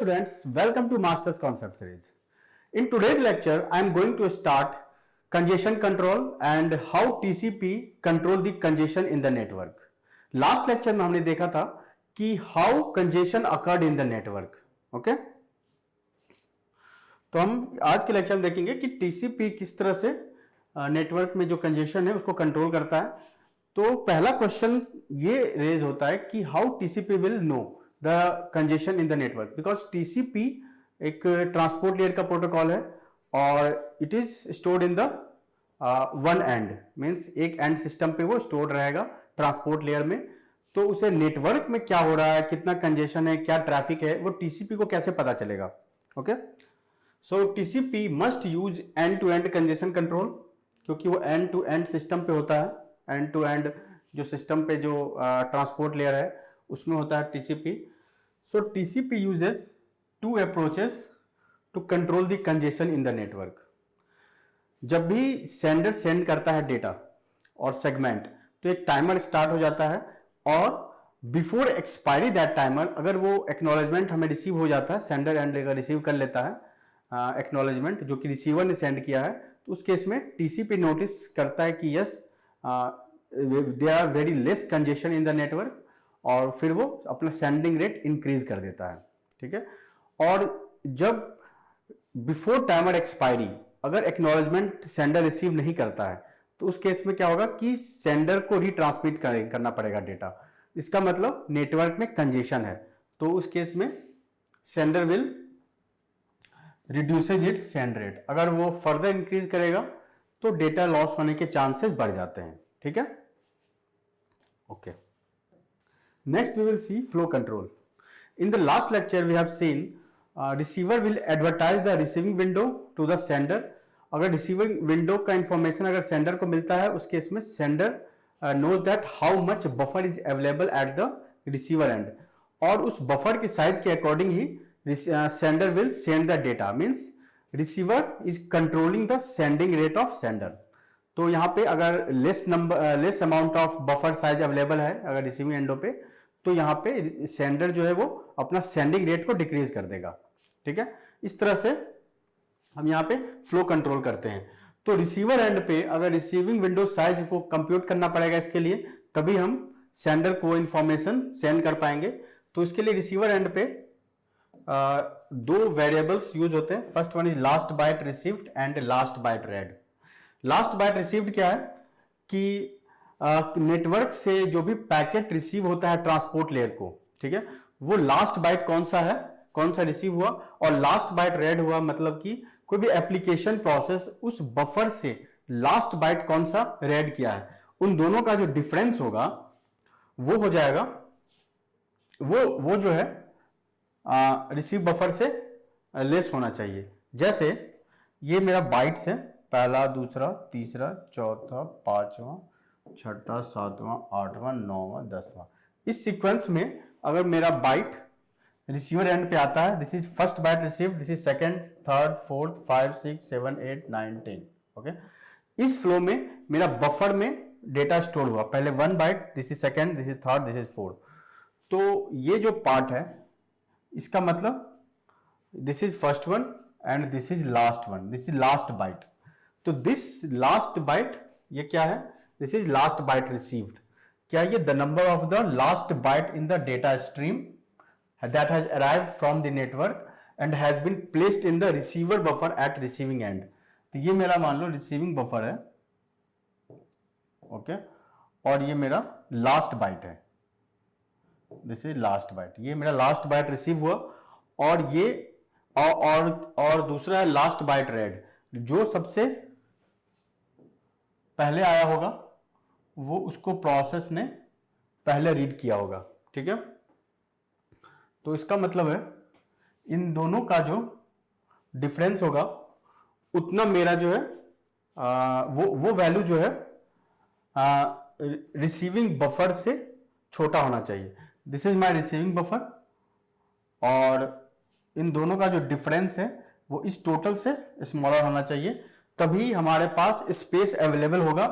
students, welcome to Masters Concept Series. In today's lecture, I am going to start congestion control and how TCP control the congestion in the network. Last lecture में हमने देखा था कि how congestion occurred in the network. Okay? तो हम आज के lecture में देखेंगे कि TCP किस तरह से नेटवर्क में जो कंजेशन है उसको कंट्रोल करता है. तो पहला क्वेश्चन ये रेज होता है कि how TCP will know the congestion in the network, because TCP एक ट्रांसपोर्ट लेयर का प्रोटोकॉल है और it is stored in the one and, means एक एंड सिस्टम पे वो स्टोर्ड रहेगा ट्रांसपोर्ट लेयर में. तो उसे नेटवर्क में क्या हो रहा है, कितना कंजेशन है, क्या ट्रैफिक है, वो TCP को कैसे पता चलेगा. Okay, so TCP must use end to end congestion control, क्योंकि वो एंड टू एंड सिस्टम पे होता है. एंड टू एंड जो सिस्टम पे जो ट्रांसपोर्ट लेयर है उसमें होता है TCP. So TCP uses two approaches to control the congestion in the network. जब भी सेंडर सेंड करता है डेटा और सेगमेंट, तो एक टाइमर स्टार्ट हो जाता है और बिफोर एक्सपायरी दैट टाइमर, अगर वो एक्नॉलेजमेंट हमें रिसीव हो जाता है, सेंडर एंड अगर रिसीव कर लेता है एक्नॉलेजमेंट जो कि रिसीवर ने सेंड किया है, तो उस केस में TCP नोटिस करता है कि yes there are very less congestion in the network, और फिर वो अपना सेंडिंग रेट इंक्रीज कर देता है. ठीक है. और जब बिफोर टाइमर एक्सपायरी अगर एक्नॉलेजमेंट सेंडर रिसीव नहीं करता है, तो उस केस में क्या होगा कि सेंडर को रीट्रांसमिट करना पड़ेगा डेटा. इसका मतलब नेटवर्क में कंजेशन है, तो उस केस में sender will reduces it's send rate. अगर वो फर्दर इंक्रीज करेगा तो डेटा लॉस होने के चांसेस बढ़ जाते हैं. ठीक है. Okay, next we will see flow control. In the last lecture we have seen receiver will advertise the receiving window to the sender. अगर receiving window का information अगर sender को मिलता है, उस केस में sender knows that how much buffer is available at the receiver end, और उस buffer के size के according he sender will send the data. Means receiver is controlling the sending rate of sender. तो यहाँ पे अगर less amount of buffer size available है अगर रिसीविंग एंडो पे, तो यहाँ पे सेंडर जो है वो अपना सेंडिंग रेट को डिक्रीज कर देगा. ठीक है. इस तरह से हम यहाँ पे फ्लो कंट्रोल करते हैं. तो रिसीवर एंड पे अगर रिसीविंग विंडो साइज को कंप्यूट करना पड़ेगा इसके लिए, तभी हम सेंडर को इंफॉर्मेशन सेंड कर पाएंगे. तो इसके लिए रिसीवर एंड पे दो वेरिएबल्स यूज होते हैं. First one is last byte received and last byte read. Last byte received क्या है कि नेटवर्क से जो भी पैकेट रिसीव होता है ट्रांसपोर्ट लेयर को, ठीक है, वो लास्ट बाइट कौन सा है, कौन सा रिसीव हुआ, और लास्ट बाइट रेड हुआ मतलब कि कोई भी एप्लीकेशन प्रोसेस उस बफर से लास्ट बाइट कौन सा रेड किया है, उन दोनों का जो डिफरेंस होगा वो हो जाएगा, वो जो है रिसीव बफर से लेस होना चाहिए. जैसे ये मेरा बाइट्स है, पहला, दूसरा, तीसरा, चौथा, पांचवा, छठा, सातवां, आठवां, नौवां, दसवां. इस सीक्वेंस में अगर मेरा बाइट रिसीवर एंड पे आता है, this is first byte received, this is second, third, fourth, 5, 6, 7, 8, 9, 10. Okay. इस फ्लो में मेरा बफर में डेटा स्टोर हुआ, पहले 1 byte, this is second, this is third, this is fourth. तो ये जो पार्ट है इसका मतलब this is first one and this is last one, this is last byte. तो दिस लास्ट बाइट ये क्या है, this is last byte received. क्या ये the number of the last byte in the data stream that has arrived from the network and has been placed in the receiver buffer at receiving end. तो ये मेरा मान लो receiving buffer है, okay, और ये मेरा लास्ट बाइट है, दिस इज लास्ट बाइट. ये मेरा लास्ट बाइट रिसीव हुआ, और ये और दूसरा है लास्ट बाइट रेड, जो सबसे पहले आया होगा वो उसको प्रोसेस ने पहले रीड किया होगा. ठीक है. तो इसका मतलब है इन दोनों का जो डिफरेंस होगा उतना मेरा जो है वो वैल्यू जो है रिसीविंग बफर से छोटा होना चाहिए. This is my receiving buffer, और इन दोनों का जो डिफरेंस है वो इस टोटल से स्मॉलर होना चाहिए. तभी हमारे पास स्पेस अवेलेबल होगा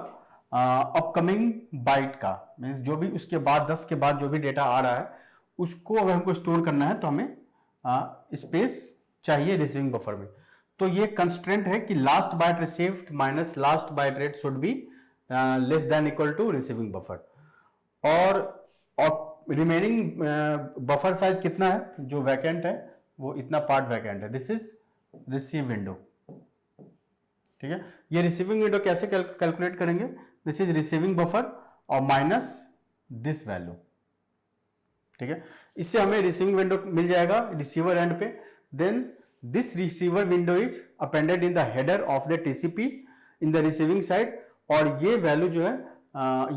अपकमिंग बाइट का. मीन्स जो भी उसके बाद 10 के बाद जो भी डेटा आ रहा है उसको अगर हमको स्टोर करना है तो हमें स्पेस चाहिए रिसीविंग बफर में। तो ये कंस्ट्रेंट है कि last byte received minus last byte read should be less than equal to receiving buffer. और रिमेनिंग बफर साइज कितना है, जो वैकेंट है वो इतना पार्ट वैकेंट है, दिस इज रिसीव विंडो। ठीक है, ये रिसीविंग विंडो कैसे कैलकुलेट करेंगे, दिस इज रिसीविंग बफर और माइनस दिस वैल्यू। ठीक है, इससे हमें रिसीविंग विंडो मिल जाएगा रिसीवर एंड पे। Then this receiver window is appended in the header of the TCP in the receiving side, और ये वैल्यू जो है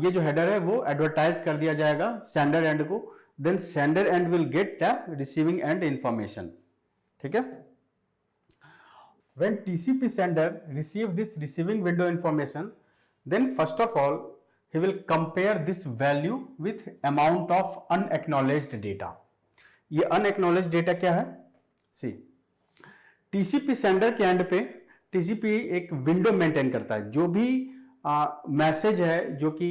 ये जो हेडर है वो एडवर्टाइज कर दिया जाएगा सेंडर एंड को। Then sender end will get the receiving end information. ठीक है, when TCP sender receive this receiving window information, then first of all he will compare this value with amount of unacknowledged data. ये unacknowledged data क्या है, see TCP sender के and पे TCP एक window maintain करता है। जो भी मैसेज है जो कि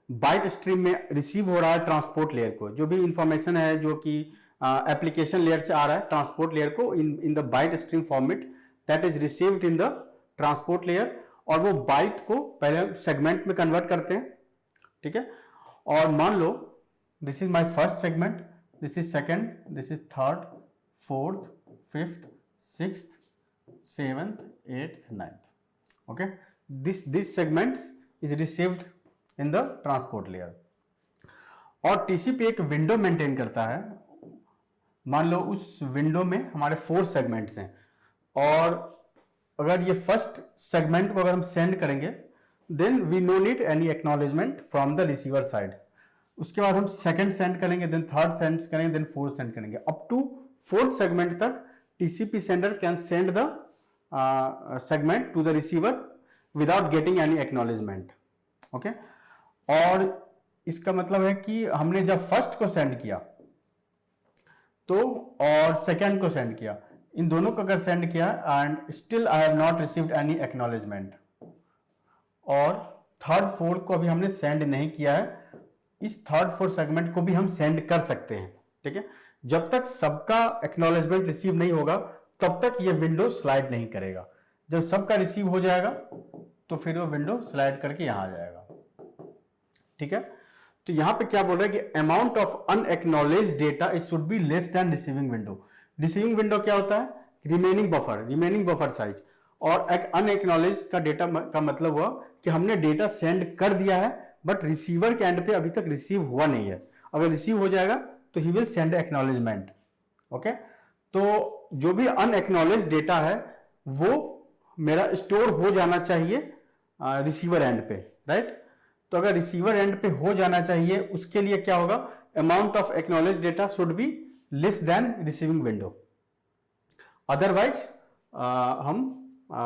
बाइट स्ट्रीम में रिसीव हो रहा है ट्रांसपोर्ट लेयर को, जो भी इंफॉर्मेशन है जो कि एप्लीकेशन लेयर से आ रहा है ट्रांसपोर्ट लेयर को in the byte stream format that is received in the transport layer, और वो बाइट को पहले सेगमेंट में कन्वर्ट करते हैं। ठीक है, और मान लो this is my first segment, this is second, this is third, fourth, fifth, sixth, seventh, eighth, ninth. Okay, this segments is received in the transport layer. और टीसीपी एक विंडो मेंटेन करता है। मान लो उस विंडो में हमारे 4 सेगमेंट्स हैं, और अगर ये फर्स्ट सेगमेंट को अगर हम सेंड करेंगे then we no need any acknowledgement from the receiver side. उसके बाद हम सेकंड सेंड करेंगे, देन थर्ड सेंड करेंगे, देन फोर्थ सेंड करेंगे। अप टू 4th सेगमेंट तक TCP sender can send the segment to the receiver without getting any acknowledgement. Okay, और इसका मतलब है कि हमने जब फर्स्ट को सेंड किया तो और सेकेंड को सेंड किया, इन दोनों को अगर सेंड किया and still I have not received any acknowledgement, और थर्ड फोर्थ को अभी हमने सेंड नहीं किया है, इस थर्ड फोर्थ सेगमेंट को भी हम सेंड कर सकते हैं। ठीक है, जब तक सबका एक्नॉलेजमेंट रिसीव नहीं होगा तब तक ये विंडो स्लाइड नहीं करेगा। जब सबका रिसीव हो जाएगा तो फिर वो विंडो स्लाइड करके यहां आ जाएगा। ठीक है, तो यहां पे क्या बोल रहा है कि amount of unacknowledged data it should be less than receiving window. Receiving window क्या होता है, रिमेनिंग बफर साइज, और एक अनएक्नॉलेज का डेटा का मतलब हुआ कि हमने डेटा सेंड कर दिया है बट रिसीवर के एंड पे अभी तक रिसीव हुआ नहीं है। अगर रिसीव हो जाएगा तो he will send acknowledgement. Okay, तो जो भी अनएक्नॉलेज डेटा है वो मेरा स्टोर हो जाना चाहिए रिसीवर एंड पे, राइट। तो अगर रिसीवर एंड पे हो जाना चाहिए उसके लिए क्या होगा, amount of acknowledge data should be less than receiving window, otherwise हम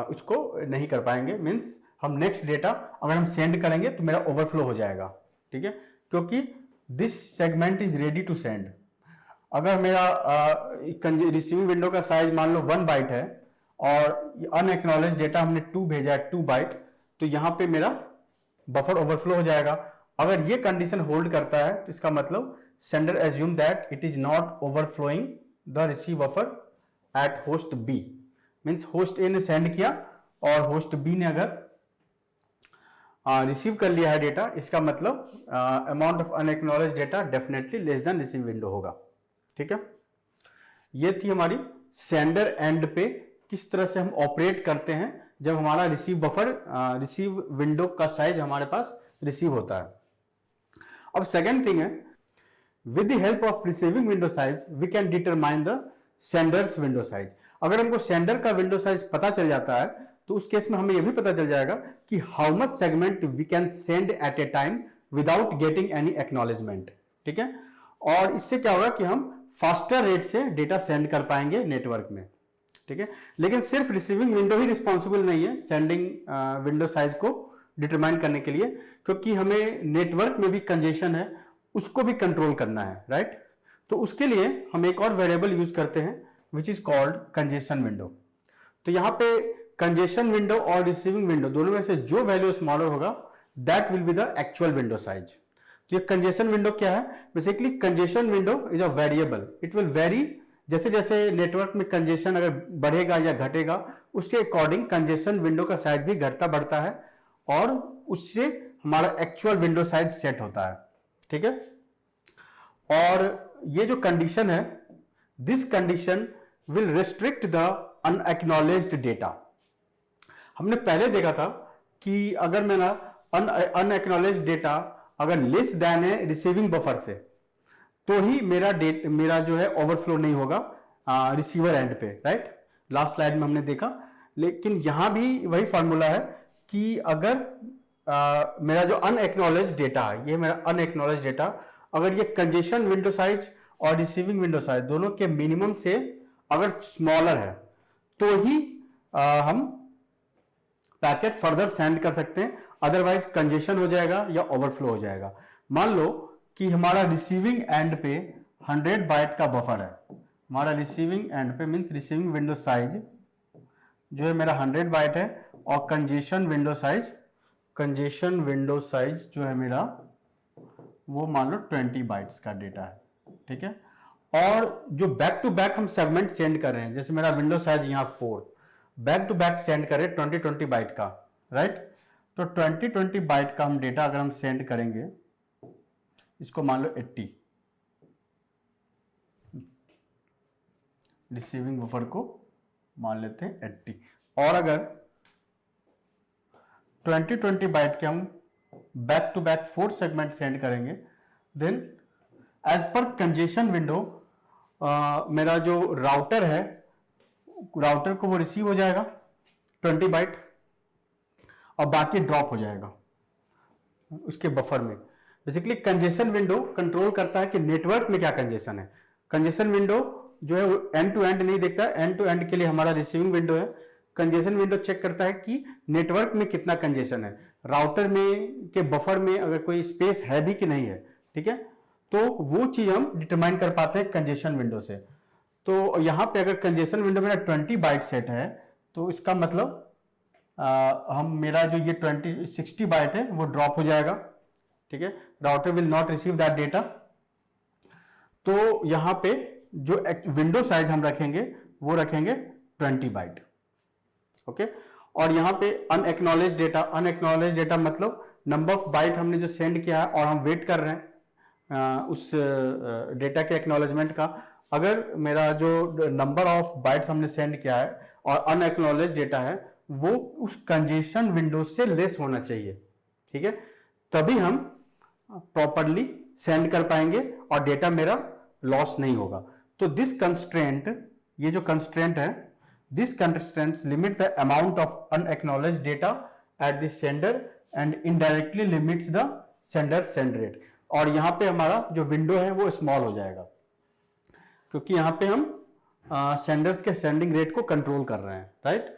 उसको नहीं कर पाएंगे। मींस हम नेक्स्ट डेटा अगर हम सेंड करेंगे तो मेरा ओवरफ्लो हो जाएगा। ठीक है, क्योंकि this segment is ready to send. अगर मेरा रिसीविंग विंडो का साइज मान लो 1 बाइट है और अनएक्नॉलेज डेटा हमने 2 भेजा है, 2 बाइट, तो यहां पे मेरा बफर ओवरफ्लो हो जाएगा। अगर ये कंडीशन होल्ड करता है तो इसका मतलब sender assume that it is not overflowing the receive buffer at host B. Means host A ने सेंड किया और होस्ट बी ने अगर रिसीव कर लिया है डेटा, इसका मतलब amount of unacknowledge data definitely less than receive window होगा। ठीक है, ये थी हमारी सेंडर एंड पे किस तरह से हम ऑपरेट करते हैं जब हमारा रिसीव विंडो का साइज हमारे पास रिसीव होता है। अब सेकेंड थिंग है, with the help of receiving window size we can determine the sender's window size. अगर हमको सेंडर का विंडो साइज पता चल जाता है तो उस केस में हमें यह भी पता चल जाएगा कि how much segment we can send at a time without getting any acknowledgement. ठीक है, और इससे क्या होगा कि हम फास्टर रेट से डेटा सेंड कर पाएंगे नेटवर्क में। ठीक है, लेकिन सिर्फ रिसीविंग विंडो ही रिस्पॉन्सिबल नहीं है सेंडिंग विंडो साइज को डिटरमाइन करने के लिए, क्योंकि हमें नेटवर्क में भी कंजेशन है उसको भी कंट्रोल करना है, राइट। तो उसके लिए हम एक और वेरिएबल यूज करते हैं which is called congestion window. तो यहां पे कंजेशन विंडो और रिसीविंग विंडो दोनों में से जो वैल्यू स्मॉलर होगा that will be the actual window size. तो ये कंजेशन विंडो क्या है, basically congestion window is a variable, it will very जैसे जैसे नेटवर्क में कंजेशन अगर बढ़ेगा या घटेगा, उसके अकॉर्डिंग कंजेशन विंडो का साइज भी घटता बढ़ता है और उससे हमारा एक्चुअल विंडो साइज सेट होता है। ठीक है, और ये जो कंडीशन है, this condition will restrict the unacknowledged data. हमने पहले देखा था कि अगर मेरा अनएक्नॉलेज्ड डेटा अगर लेस देन है रिसीविंग बफर से, तो ही मेरा जो है ओवरफ्लो नहीं होगा रिसीवर एंड पे, राइट। लास्ट स्लाइड में हमने देखा। लेकिन यहां भी वही फॉर्मूला है कि अगर मेरा जो अनएक्नॉलेज्ड डेटा है, ये मेरा अनएक्नॉलेज्ड डेटा, अगर ये कंजेशन विंडो साइज और रिसीविंग विंडो साइज दोनों के मिनिमम से अगर स्मॉलर है, तो ही हम पैकेट फर्दर सेंड कर सकते हैं, अदरवाइज कंजेशन हो जाएगा या ओवरफ्लो हो जाएगा। मान लो कि हमारा रिसीविंग एंड पे 100 बाइट का बफर है, हमारा रिसीविंग एंड पे मींस रिसीविंग विंडो साइज जो है मेरा 100 बाइट है और कंजेशन विंडो साइज जो है मेरा वो मान लो 20 बाइट्स का डेटा है। ठीक है, और जो बैक टू बैक हम सेगमेंट सेंड कर रहे हैं, जैसे मेरा विंडो साइज यहाँ 4, बैक टू बैक सेंड करें 20 बाइट का, राइट। तो 20 बाइट का हम डेटा अगर हम सेंड करेंगे, इसको मान लो 80, रिसीविंग बफर को मान लेते हैं 80, और अगर 20 बाइट के हम back to back 4 segment send करेंगे, then as per congestion window मेरा जो राउटर है, राउटर को वो रिसीव हो जाएगा 20 बाइट और बाकी ड्रॉप हो जाएगा उसके बफर में। बेसिकली कंजेशन विंडो कंट्रोल करता है कि नेटवर्क में क्या कंजेशन है। कंजेशन विंडो जो है वो एंड टू एंड नहीं देखता, एंड टू एंड के लिए हमारा रिसीविंग विंडो है। कंजेशन विंडो चेक करता है कि नेटवर्क में कितना कंजेशन है, राउटर में के बफर में अगर कोई स्पेस है भी कि नहीं है। ठीक है, तो वो चीज हम डिटरमाइन कर पाते हैं कंजेशन विंडो से। तो यहां पे अगर कंजेशन विंडो मेरा 20 बाइट सेट है, तो इसका मतलब हम मेरा जो ये 60 बाइट है वो ड्रॉप हो जाएगा। ठीक है, router will not receive that data. तो यहां पे जो विंडो साइज हम रखेंगे वो रखेंगे 20 बाइट। ओके, और यहां पे अनएक्नॉलेज डेटा मतलब नंबर ऑफ बाइट हमने जो सेंड किया है और हम वेट कर रहे हैं उस डेटा के एक्नॉलेजमेंट का। अगर मेरा जो नंबर ऑफ बाइट्स हमने सेंड किया है और अनएक्नॉलेज डेटा है वो उस कंजेशन विंडो से लेस होना चाहिए। ठीक है, तभी हम प्रॉपरली सेंड कर पाएंगे और डेटा मेरा लॉस नहीं होगा। तो दिस कंस्ट्रेंट, ये जो कंस्ट्रेंट है, this constraints limit the amount of unacknowledged data at the sender end indirectly limits the sender send rate. और यहां पे हमारा जो विंडो है वो स्मॉल हो जाएगा, क्योंकि यहां पे हम सेंडर्स के सेंडिंग रेट को कंट्रोल कर रहे हैं, right.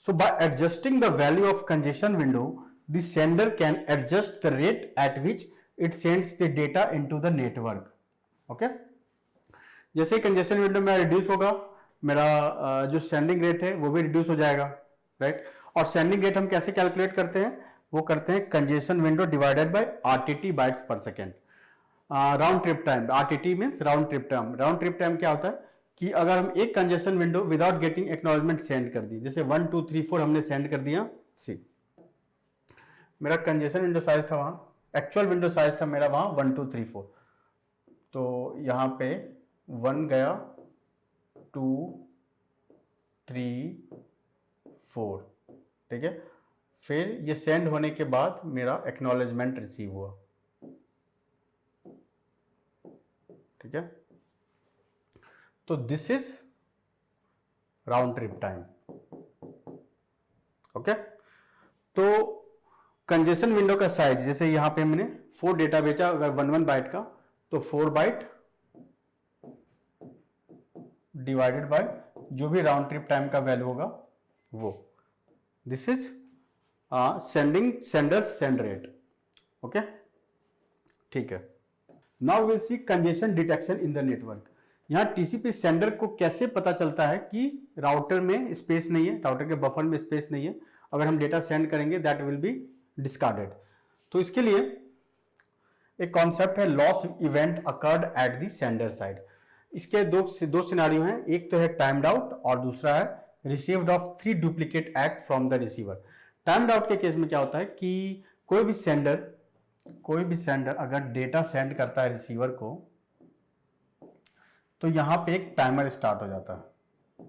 So bye adjusting the value of congestion window, the sender can adjust the rate at which it sends the data into the network. Okay, जैसे कंजेशन विंडो में reduce होगा, मेरा जो sending rate है वो भी रिड्यूस हो जाएगा, राइट। और सेंडिंग रेट हम कैसे कैलकुलेट करते हैं, वो करते हैं congestion window divided by RTT bytes per second. Round trip time, RTT means round trip time. Round trip time क्या होता है कि अगर हम एक congestion window without getting acknowledgement send कर दी, जैसे 1 2 3 4 हमने सेंड कर दिया, सी मेरा कंजेशन विंडो साइज था वहां, एक्चुअल विंडो साइज था मेरा वहां 1 2 3 4, तो यहां पे 1 गया, 2 3 4, ठीक है। फिर ये सेंड होने के बाद मेरा एक्नॉलेजमेंट रिसीव हुआ, ठीक है। तो this is round trip time. Okay, तो कंजेशन विंडो का साइज, जैसे यहां पे मैंने 4 डेटा बेचा, अगर 1 बाइट का, तो 4 बाइट डिवाइडेड बाय जो भी राउंड ट्रिप टाइम का वैल्यू होगा वो, this is sender send rate. Okay, ठीक है। Now will C congestion detection in the network. यहां टीसीपी सेंडर को कैसे पता चलता है कि राउटर में स्पेस नहीं है, राउटर के बफर में स्पेस नहीं है, अगर हम डेटा सेंड करेंगे दैट विल बी डिस्कार्डेड। तो इसके लिए एक कॉन्सेप्ट है loss event occurred eight the sender side. इसके दो सिनारियो हैं, एक तो है टाइम्ड आउट और दूसरा है received of 3 duplicate act from the receiver. Timed out के केस में क्या होता है कि कोई भी सेंडर अगर डेटा सेंड करता है रिसीवर को, तो यहां पे एक टाइमर स्टार्ट हो जाता है,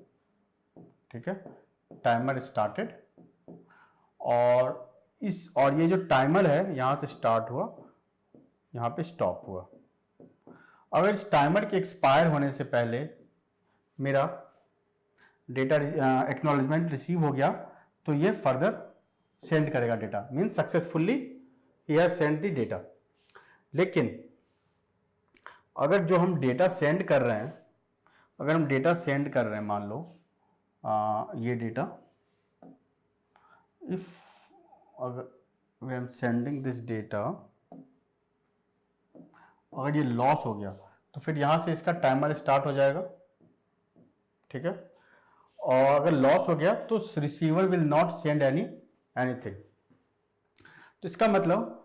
ठीक है, टाइमर स्टार्टेड, और ये जो टाइमर है यहां से स्टार्ट हुआ, यहां पे स्टॉप हुआ। अगर इस टाइमर के एक्सपायर होने से पहले मेरा डेटा एक्नॉलेजमेंट रिसीव हो गया, तो ये फर्दर सेंड करेगा data, means successfully he has send the data. लेकिन अगर जो हम डेटा सेंड कर रहे हैं, अगर हम डेटा सेंड कर रहे हैं, मान लो ये डेटा, इफ अगर V am sending this data, अगर ये लॉस हो गया तो फिर यहां से इसका टाइमर स्टार्ट हो जाएगा, ठीक है, और अगर लॉस हो गया तो receiver will not send anything. तो इसका मतलब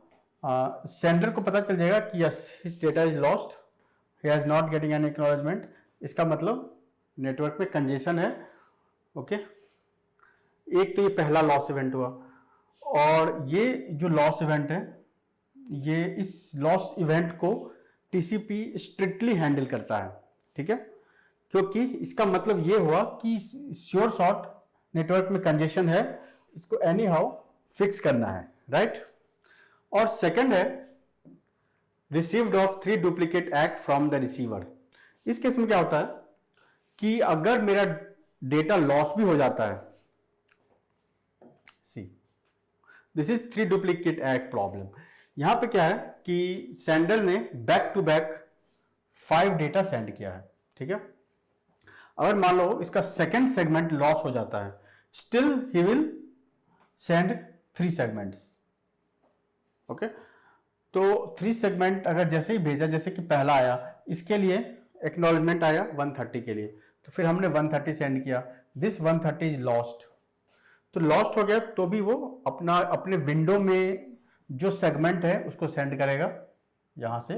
सेंडर को पता चल जाएगा कि yes his data is lost, he has not getting any acknowledgement. इसका मतलब नेटवर्क में कंजेशन है, ओके। एक तो ये पहला लॉस इवेंट हुआ, और ये जो लॉस इवेंट है, ये इस लॉस इवेंट को टीसीपी स्ट्रिक्टली हैंडल करता है, ठीक है, क्योंकि इसका मतलब ये हुआ कि श्योर शॉट नेटवर्क में कंजेशन है, इसको एनी हाउ फिक्स करना है, राइट। और सेकंड है received of 3 duplicate act from the receiver. इस केस में क्या होता है कि अगर मेरा डेटा लॉस भी हो जाता है, see this is 3 duplicate act problem. यहां पे क्या है कि सेंडर ने back to back 5 data send किया है, ठीक है। अगर मान लो इसका सेकंड सेगमेंट लॉस हो जाता है, still he will send 3 segments, okay. तो 3 सेगमेंट अगर जैसे ही भेजा, जैसे कि पहला आया, इसके लिए एक्नॉलेजमेंट आया 130 के लिए, तो फिर हमने 130 सेंड किया, दिस 130 इज लॉस्ट। तो लॉस्ट हो गया तो भी वो अपने विंडो में जो सेगमेंट है उसको सेंड करेगा यहां से।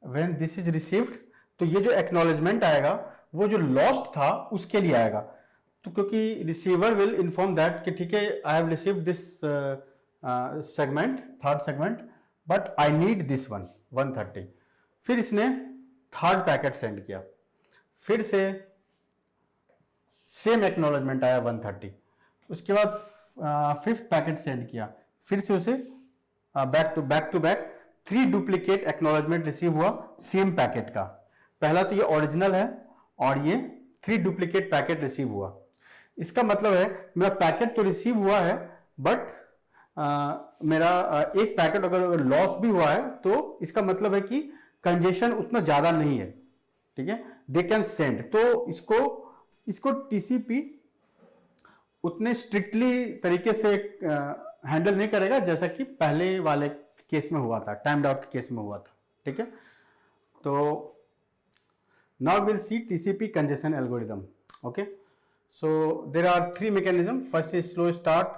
व्हेन दिस इज रिसीव्ड, तो ये जो एक्नॉलेजमेंट आएगा वो जो लॉस्ट था उसके लिए आएगा। तो क्योंकि रिसीवर विल इन्फॉर्म दैट कि ठीक है, I have received this segment, third segment, but I need this 130। फिर इसने थर्ड पैकेट सेंड किया, फिर से सेम एक्नॉलेजमेंट आया 130, उसके बाद फिफ्थ पैकेट सेंड किया, फिर से उसे back to back 3 duplicate acknowledgement receive हुआ सेम पैकेट का। पहला तो ये ओरिजिनल है और ये 3 डुप्लीकेट पैकेट रिसीव हुआ। इसका मतलब है मेरा पैकेट तो रिसीव हुआ है, बट मेरा एक पैकेट अगर लॉस भी हुआ है तो इसका मतलब है कि कंजेशन उतना ज्यादा नहीं है, ठीक है, दे कैन सेंड। तो इसको टीसीपी उतने स्ट्रिक्टली तरीके से हैंडल नहीं करेगा जैसा कि पहले वाले केस में हुआ था, टाइम्ड आउट के केस में हुआ था, ठीक है। तो now will see TCP congestion algorithm, okay. So there are 3 mechanism. First is slow start,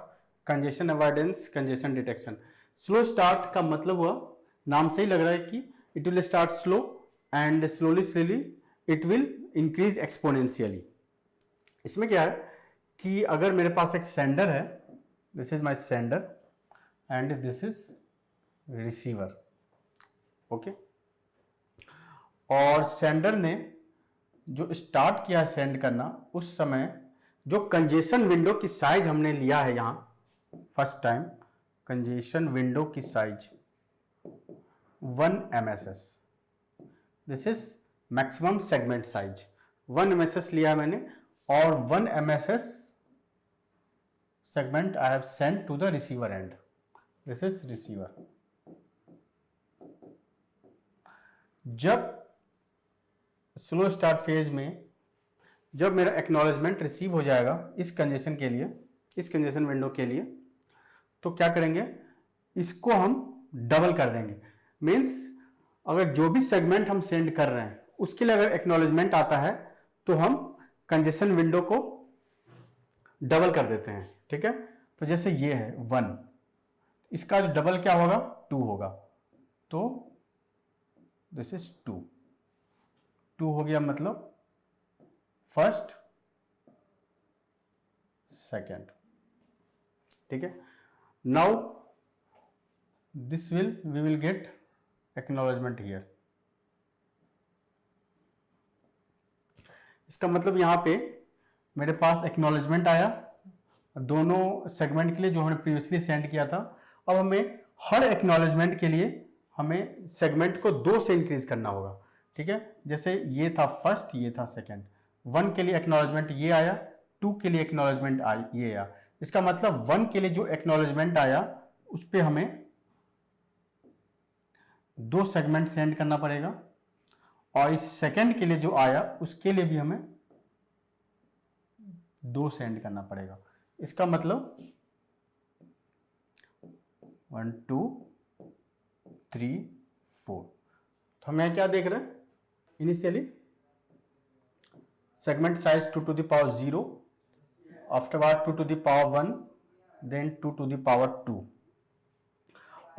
congestion avoidance, congestion detection. Slow start का मतलब हुआ, नाम से ही लग रहा है कि it will start slow and slowly it will increase exponentially. इसमें क्या है कि अगर मेरे पास एक सेंडर है, this is my sender and this is receiver, okay, और सेंडर ने जो स्टार्ट किया सेंड करना, उस समय जो कंजेशन विंडो की साइज हमने लिया है यहां फर्स्ट टाइम, कंजेशन विंडो की size 1 MSS, this is maximum segment size, 1 MSS लिया है मैंने, और 1 MSS segment I have sent to the receiver end. This is receiver. जब स्लो स्टार्ट फेज में जब मेरा एक्नॉलेजमेंट रिसीव हो जाएगा इस कंजेशन के लिए, इस कंजेशन विंडो के लिए, तो क्या करेंगे, इसको हम डबल कर देंगे। मीन्स अगर जो भी सेगमेंट हम सेंड कर रहे हैं उसके लिए अगर एक्नॉलेजमेंट आता है तो हम कंजेशन विंडो को डबल कर देते हैं, ठीक है। तो जैसे ये है 1, इसका जो डबल क्या होगा, 2 होगा, तो दिस इज 2, 2 हो गया मतलब फर्स्ट सेकेंड, ठीक है। Now we will get acknowledgement here। इसका मतलब यहां पे मेरे पास एक्नॉलेजमेंट आया दोनों सेगमेंट के लिए जो हमने प्रीवियसली सेंड किया था। अब हमें हर एक्नॉलेजमेंट के लिए हमें सेगमेंट को 2 से इंक्रीज करना होगा, ठीक है। जैसे ये था फर्स्ट, ये था सेकंड, 1 के लिए एक्नॉलेजमेंट ये आया, 2 के लिए एक्नॉलेजमेंट ये आया। इसका मतलब 1 के लिए जो एक्नॉलेजमेंट आया उस पर हमें 2 सेगमेंट सेंड करना पड़ेगा, और इस सेकंड के लिए जो आया उसके लिए भी हमें 2 सेंड करना पड़ेगा। इसका मतलब 1 2 3 4। तो हम यहां क्या देख रहे हैं, initially segment size 2 to the power 0, afterward 2 to the power 1, then 2 to the power 2,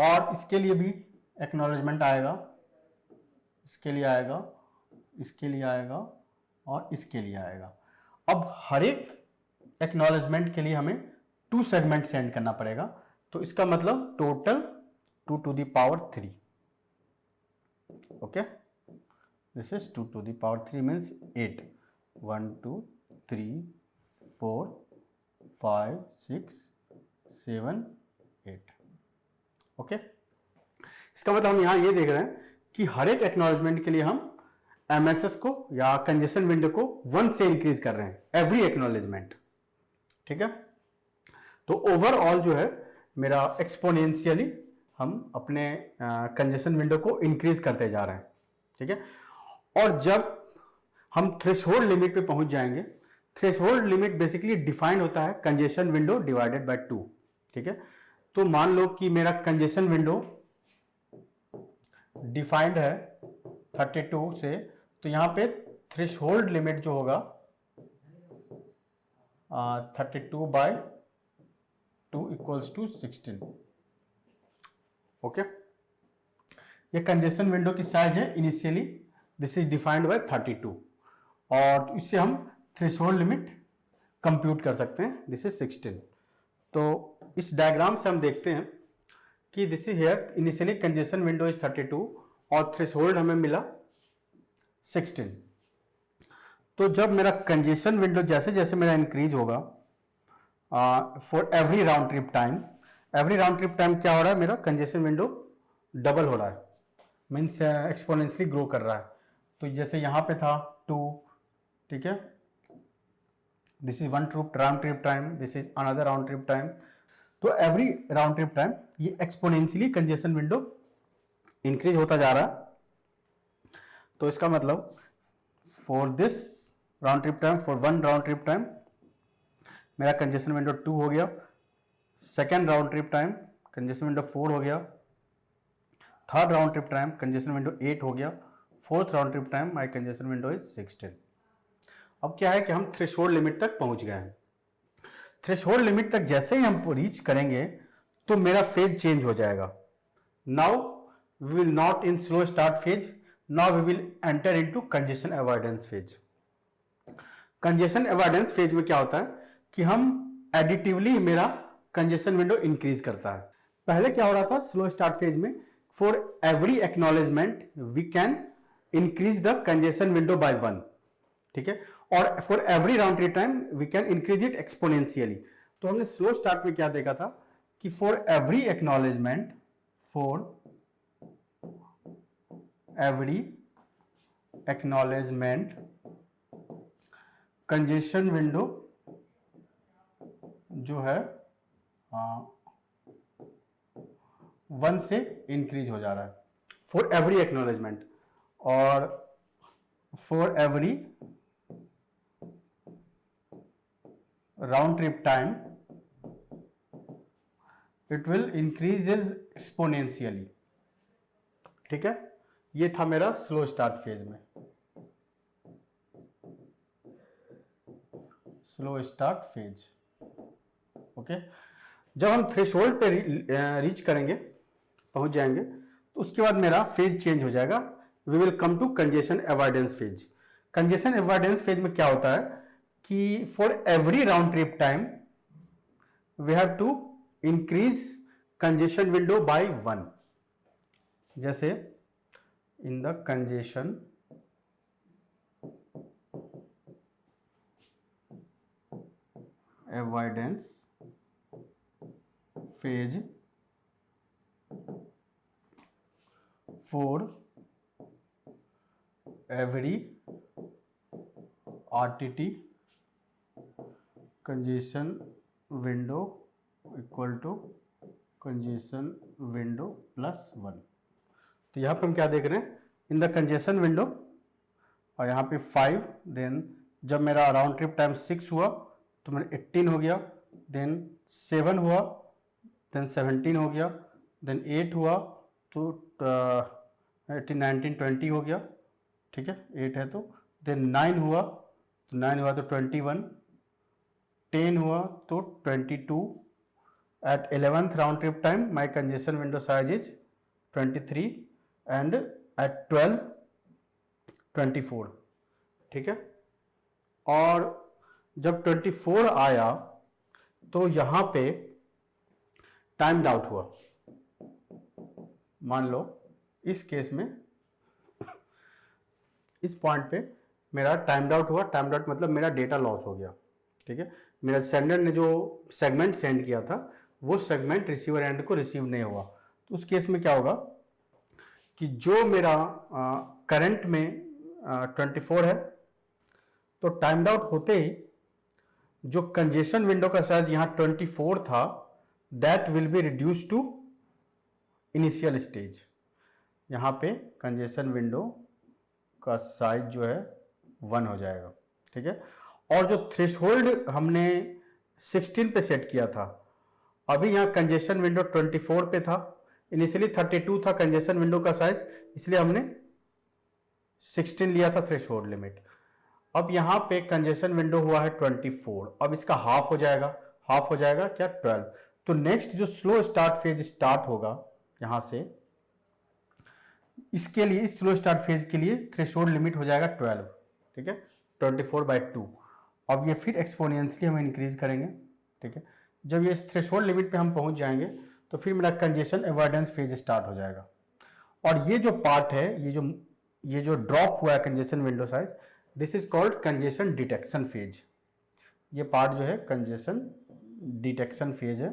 और इसके लिए भी एक्नॉलेजमेंट आएगा, इसके लिए आएगा, इसके लिए आएगा और इसके लिए आएगा। अब हर एक एक्नॉलेजमेंट के लिए हमें 2 सेगमेंट सेंड करना पड़ेगा। तो इसका मतलब total 2 to the power 3। Okay, this is 2 to the power 3 means 8। 1 2 3 4 5 6 7 8। Okay, इसका मतलब हम यहां ये देख रहे हैं कि हर एक एक्नॉलेजमेंट के लिए हम एमएसएस को या कंजेशन विंडो को 1 से इंक्रीज कर रहे हैं एवरी एक्नॉलेजमेंट, ठीक है। तो ओवरऑल जो है मेरा एक्सपोनेंशियली हम अपने कंजेशन विंडो को इंक्रीज करते जा रहे हैं, ठीक है। और जब हम थ्रेशोल्ड लिमिट पे पहुंच जाएंगे, थ्रेशोल्ड लिमिट बेसिकली डिफाइंड होता है कंजेशन विंडो डिवाइडेड बाय 2, ठीक है। तो मान लो कि मेरा कंजेशन विंडो डिफाइंड है 32 से, तो यहां पे थ्रेशोल्ड लिमिट जो होगा 32/2 इक्वल्स टू 16। ओके, ये कंजेशन विंडो की साइज है initially, this is defined by 32, और इससे हम थ्रेशोल्ड लिमिट कंप्यूट कर सकते हैं, दिस इज 16। तो इस डायग्राम से हम देखते हैं कि this is here initially congestion window is 32 और थ्रेशोल्ड हमें मिला 16। तो जब मेरा कंजेशन विंडो जैसे जैसे मेरा इंक्रीज होगा for every round trip time, every round trip time क्या हो रहा है, मेरा कंजेशन विंडो डबल हो रहा है, मीन्स एक्सपोनेंशियली ग्रो कर रहा है। तो जैसे यहाँ पे था 2, ठीक है, this is 1 round trip time, this is another round trip time. तो एवरी राउंड ट्रिप टाइम ये एक्सपोनेंशियली कंजेशन विंडो इंक्रीज होता जा रहा है। तो इसका मतलब for this round trip time, for 1 round trip time मेरा कंजेशन विंडो 2 हो गया, second round trip time congestion window 4 हो गया, third round trip time congestion window 8 हो गया, fourth round trip time my congestion window is 16। अब क्या है कि हम थ्रेशोल्ड लिमिट तक पहुंच गए हैं। थ्रेशोल्ड लिमिट तक जैसे ही हम रीच करेंगे तो मेरा फेज चेंज हो जाएगा। Now we will not in slow start phase, now we will enter into congestion avoidance phase. Congestion avoidance phase में क्या होता है कि हम एडिटिवली मेरा कंजेशन विंडो इंक्रीज करता है। पहले क्या हो रहा था स्लो स्टार्ट फेज में, for every acknowledgement we can increase the congestion window by 1, ठीक है, और for every round trip time we can increase it exponentially. तो हमने स्लो स्टार्ट में क्या देखा था कि for every acknowledgement, for every acknowledgement congestion window जो है 1 से इंक्रीज हो जा रहा है फॉर एवरी एक्नॉलेजमेंट, और for every round trip time it will increases exponentially, ठीक है। ये था मेरा स्लो स्टार्ट फेज में, स्लो स्टार्ट फेज। ओके, जब हम थ्रेशोल्ड पे रीच करेंगे, पहुंच जाएंगे, तो उसके बाद मेरा फेज चेंज हो जाएगा, we will come to congestion avoidance phase. Congestion avoidance phase में क्या होता है कि for every round trip time we have to increase congestion window by 1। जैसे in the congestion avoidance phase for every RTT congestion window equal to congestion window plus 1। तो यहाँ पे हम क्या देख रहे हैं, इन द कंजेशन विंडो, और यहाँ पे 5, देन जब मेरा राउंड ट्रिप टाइम 6 हुआ तो मेरा 18 हो गया, देन 7 हुआ, देन 17 हो गया, देन 8 हुआ तो 18, 19, 20 हो गया, ठीक है, 8 है तो, देन 9 हुआ तो 9 हुआ तो 21, 10 हुआ तो 22, at 11th round trip time my congestion window size is 23 and at 12 24, ठीक है। और जब 24 आया तो यहाँ पे टाइम्ड आउट हुआ। मान लो इस केस में इस पॉइंट पे मेरा टाइम्ड आउट हुआ। टाइम्ड आउट मतलब मेरा डेटा लॉस हो गया, ठीक है। मेरा सेंडर ने जो सेगमेंट सेंड किया था वो सेगमेंट रिसीवर एंड को रिसीव नहीं हुआ, तो उस केस में क्या होगा कि जो मेरा करंट में 24 है, तो टाइम्ड आउट होते ही जो कंजेशन विंडो का साइज यहाँ 24 था, that will be reduce to initial stage. यहाँ पे कंजेशन विंडो का साइज जो है 1 हो जाएगा, ठीक है। और जो थ्रेशहोल्ड हमने 16 पे सेट किया था, अभी यहाँ कंजेशन विंडो 24 पे था, इनिशियली 32 था कंजेशन विंडो का साइज, इसलिए हमने 16 लिया था थ्रेशहोल्ड लिमिट। अब यहाँ पे कंजेशन विंडो हुआ है 24, अब इसका हाफ हो जाएगा। हाफ हो जाएगा क्या, 12। तो नेक्स्ट जो स्लो स्टार्ट फेज स्टार्ट होगा यहाँ से, इसके लिए इस स्लो स्टार्ट फेज के लिए थ्रेशोल्ड लिमिट हो जाएगा 12, ठीक है, 24/2। अब ये फिर एक्सपोनेंशियली हम इंक्रीज करेंगे, ठीक है। जब ये थ्रेशोल्ड लिमिट पे हम पहुंच जाएंगे तो फिर मेरा कंजेशन अवॉइडेंस फेज स्टार्ट हो जाएगा। और ये जो पार्ट है, ये जो ड्रॉप हुआ है congestion window size, this is called congestion detection phase. ये पार्ट जो है कंजेशन डिटेक्शन फेज है।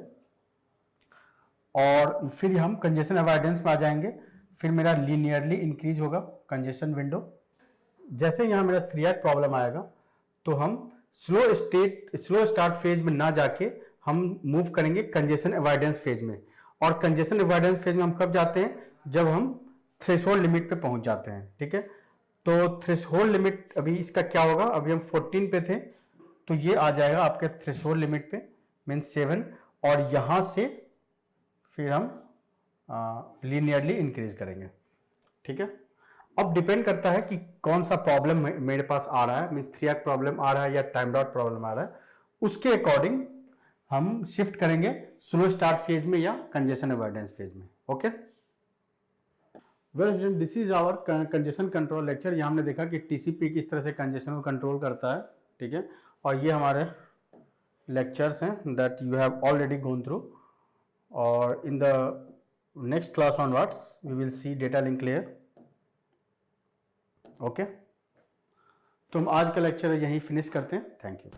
और फिर हम कंजेशन अवॉइडेंस में आ जाएंगे, फिर मेरा लीनियरली इंक्रीज होगा कंजेशन विंडो। जैसे यहाँ मेरा 3 प्रॉब्लम आएगा तो हम स्लो स्टार्ट फेज में ना जाके हम मूव करेंगे कंजेशन अवॉइडेंस फेज में। और कंजेशन अवॉइडेंस फेज में हम कब जाते हैं, जब हम थ्रेशोल्ड लिमिट पे पहुंच जाते हैं, ठीक है। तो थ्रेशोल्ड लिमिट अभी इसका क्या होगा, अभी हम 14 पे थे, तो ये आ जाएगा आपके थ्रेशोल्ड लिमिट पे मीन 7, और यहाँ से फिर हम लीनियरली इंक्रीज करेंगे, ठीक है। अब डिपेंड करता है कि कौन सा प्रॉब्लम मेरे पास आ रहा है, मीन्स 3 प्रॉब्लम आ रहा है या टाइम्ड आउट प्रॉब्लम आ रहा है, उसके अकॉर्डिंग हम शिफ्ट करेंगे स्लो स्टार्ट फेज में या कंजेशन अवॉइडेंस फेज में, okay. Well, this is our congestion control lecture. यहाँ हमने देखा कि टीसीपी किस तरह से कंजेशन को कंट्रोल करता है, ठीक है। और ये हमारे लेक्चर्स हैं that you have already gone through, और in the next class onwards we will see data link layer, okay। तो हम आज का लेक्चर यहीं फिनिश करते हैं। Thank you.